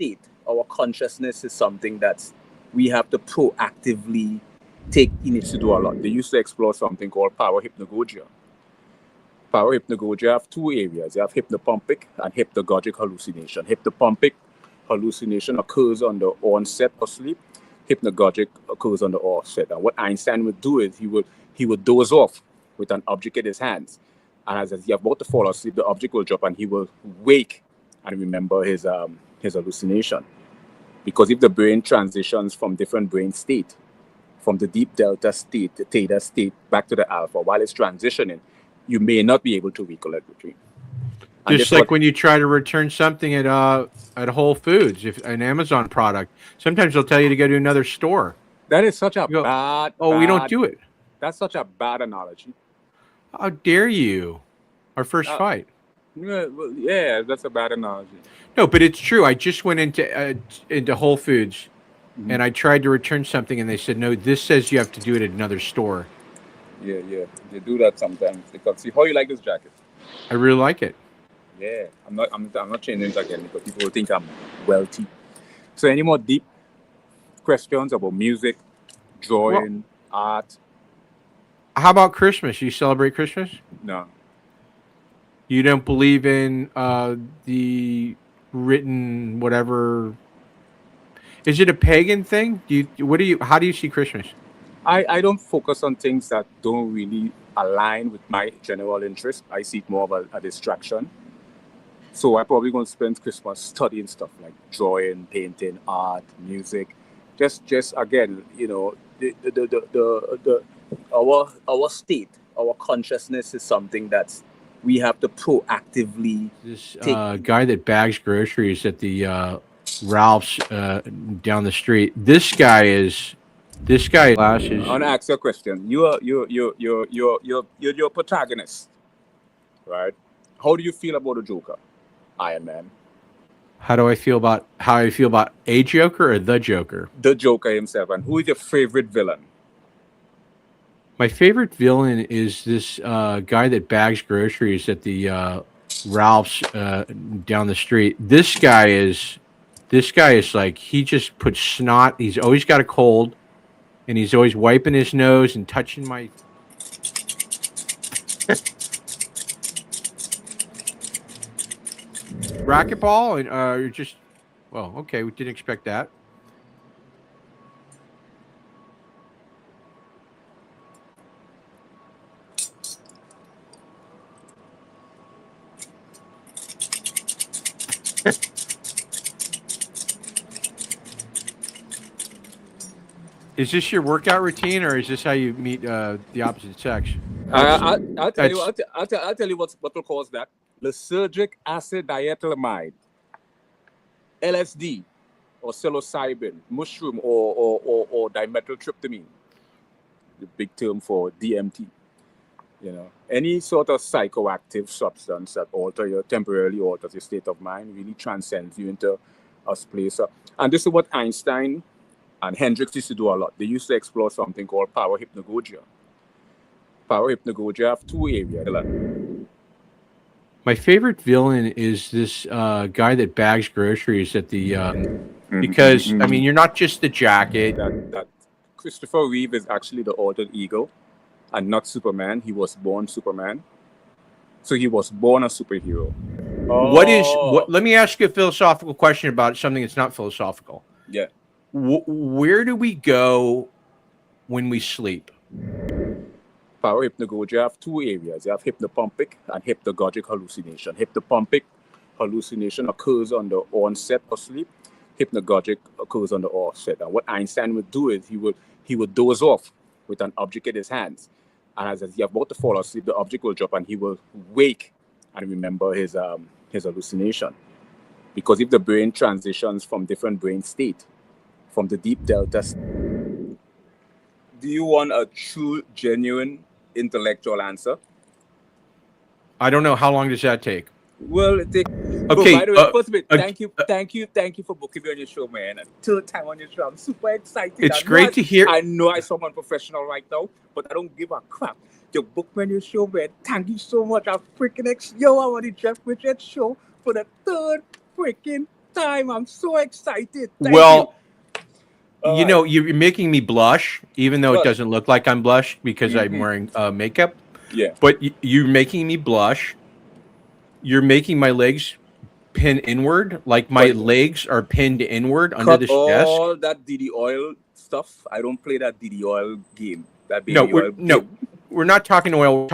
state, our consciousness is something that we have to proactively take initiative to do a lot. They used to explore something called power hypnagogia. Power hypnagogia have two areas. You have hypnopompic and hypnagogic hallucination. Hypnopompic hallucination occurs on the onset of sleep. Hypnagogic occurs on the offset. And what Einstein would do is he would doze off with an object in his hands. And as he's about to fall asleep, the object will drop and he will wake and remember his hallucination. Because if the brain transitions from different brain state, from the deep delta state, the theta state, back to the alpha, while it's transitioning, you may not be able to recollect the dream. And just like when you try to return something at Whole Foods, if an Amazon product, sometimes they'll tell you to go to another store. That is such a bad. Oh, we don't do it. That's such a bad analogy. How dare you? Our first fight. Yeah, well, yeah, that's a bad analogy. No, but it's true. I just went into Whole Foods, and I tried to return something, and they said, "No, this says you have to do it at another store." Yeah, they do that sometimes. Because see how you like this jacket. I really like it. Yeah, I'm not changing it again because people will think I'm wealthy. So, any more deep questions about music, drawing, art? How about Christmas? You celebrate Christmas? No. You don't believe in the written whatever? Is it a pagan thing? How do you see Christmas? I don't focus on things that don't really align with my general interest. I see it more of a distraction. So I'm probably going to spend Christmas studying stuff like drawing, painting, art, music. Just again, you know, our state, our consciousness is something that we have to proactively take. Guy that bags groceries at the Ralph's down the street. This guy glasses. I want to ask you a question. You're your protagonist, right? How do you feel about the Joker, Iron Man? How I feel about a Joker or the Joker? The Joker himself. And who is your favorite villain? My favorite villain is this guy that bags groceries at the Ralph's down the street. This guy is like, he just puts snot. He's always got a cold, and he's always wiping his nose and touching my. Racquetball, and you're just, well, okay, we didn't expect that. Is this your workout routine, or is this how you meet the opposite sex? I'll tell you what will cause that. Lysergic acid diethylamide, LSD, or psilocybin, mushroom, or dimethyltryptamine, the big term for DMT. You know, any sort of psychoactive substance that temporarily alters your state of mind really transcends you into a place. And this is what Einstein and Hendricks used to do a lot. They used to explore something called power hypnagogia. Power hypnagogia have two areas. My favorite villain is this guy that bags groceries at the because I mean, you're not just the jacket. That Christopher Reeve is actually the alter ego and not Superman. He was born Superman, so he was born a superhero. Let me ask you a philosophical question about something that's not philosophical. Yeah. Where do we go when we sleep? Power hypnagogia have two areas. You have hypnopompic and hypnagogic hallucination. Hypnopompic hallucination occurs on the onset of sleep. Hypnagogic occurs on the offset. And what Einstein would do is he would doze off with an object in his hands. And as he's about to fall asleep, the object will drop and he will wake and remember his hallucination. Because if the brain transitions from different brain state, from the deep delta. Do you want a true, genuine, intellectual answer? I don't know. How long does that take? Well, it takes. Okay. By the way, first of all, thank you for booking me on your show, man. Third time on your show, I'm super excited. It's great to hear. I know I'm someone professional right now, but I don't give a crap. You booked me on your show, man. Thank you so much. I'm freaking I want the Jeff Richards show for the third freaking time. I'm so excited. Thank Well, you. you know, you're making me blush, even though it Well, doesn't look like I'm blush because I'm wearing makeup. yeah. But you're making me blush. You're making my legs pin inward, like my But legs are pinned inward under cut this desk. all that DD oil stuff. I don't play that DD oil game. That No, baby oil game. we're not talking oil.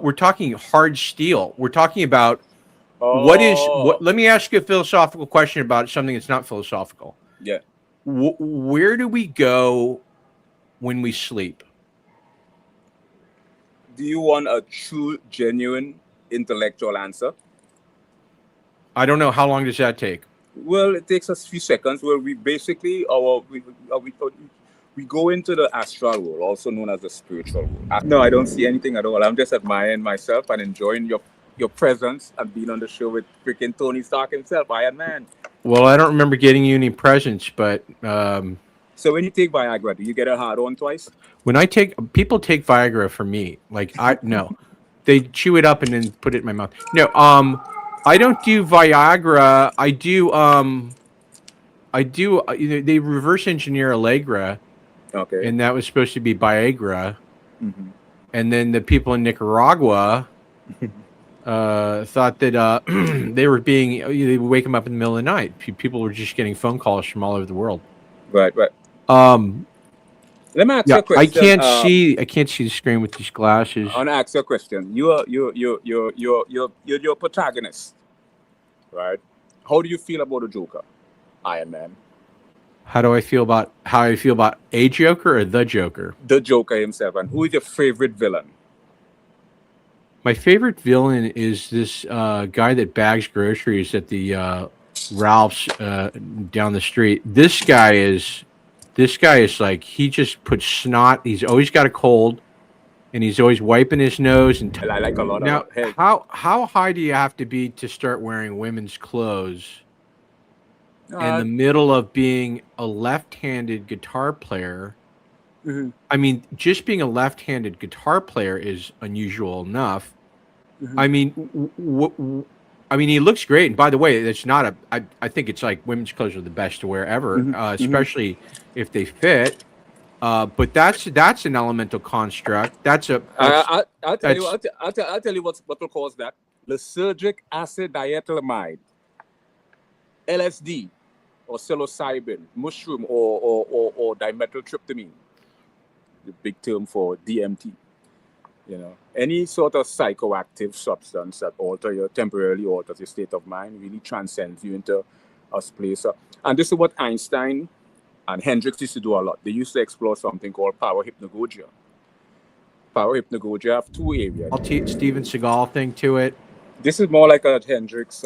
We're talking hard steel. We're talking about what is what. Oh, Let me ask you a philosophical question about something that's not philosophical. yeah. Where do we go when we sleep? Do you want a true, genuine, intellectual answer? I don't know. How long does that take? Well, it takes us a few seconds. Well, we basically we go into the astral world, also known as the spiritual world. No, I don't see anything at all. I'm just admiring myself and enjoying your presence and being on the show with freaking Tony Stark himself, Iron Man. Well, I don't remember getting you any presents, but so when you take Viagra, do you get a hard on twice? when I take people take Viagra for me, like no, they chew it up and then put it in my mouth. No, I don't do Viagra. I do they reverse engineer Allegra, Okay. and that was supposed to be Viagra, Mm-hmm. and then the people in Nicaragua thought that they were being they would wake them up in the middle of the night. People were just getting phone calls from all over the world. Right. Let me ask you a question. I can't see the screen with these glasses. I want to ask you a question. You're your protagonist, right? How do you feel about the Joker, Iron Man? How I feel about a Joker or the Joker? The Joker himself. And who is your favorite villain? My favorite villain is this guy that bags groceries at the Ralph's down the street. This guy is like, he just puts snot. He's always got a cold, and he's always wiping his nose. And I like a lot now, of hey. how high do you have to be to start wearing women's clothes in the middle of being a left-handed guitar player? Mm-hmm. I mean, just being a left-handed guitar player is unusual enough. Mm-hmm. I mean, he looks great. And by the way, it's not I think it's like women's clothes are the best to wear ever, especially if they fit. But that's an elemental construct. I'll tell you what will cause that. Lysergic acid diethylamide, LSD, or psilocybin, mushroom, or dimethyltryptamine, the big term for DMT. You know, any sort of psychoactive substance that temporarily alters your state of mind really transcends you into a place. And this is what Einstein and Hendricks used to do a lot. They used to explore something called power hypnagogia. Power hypnagogia have two areas. Steven Seagal thing to it. This is more like a Hendricks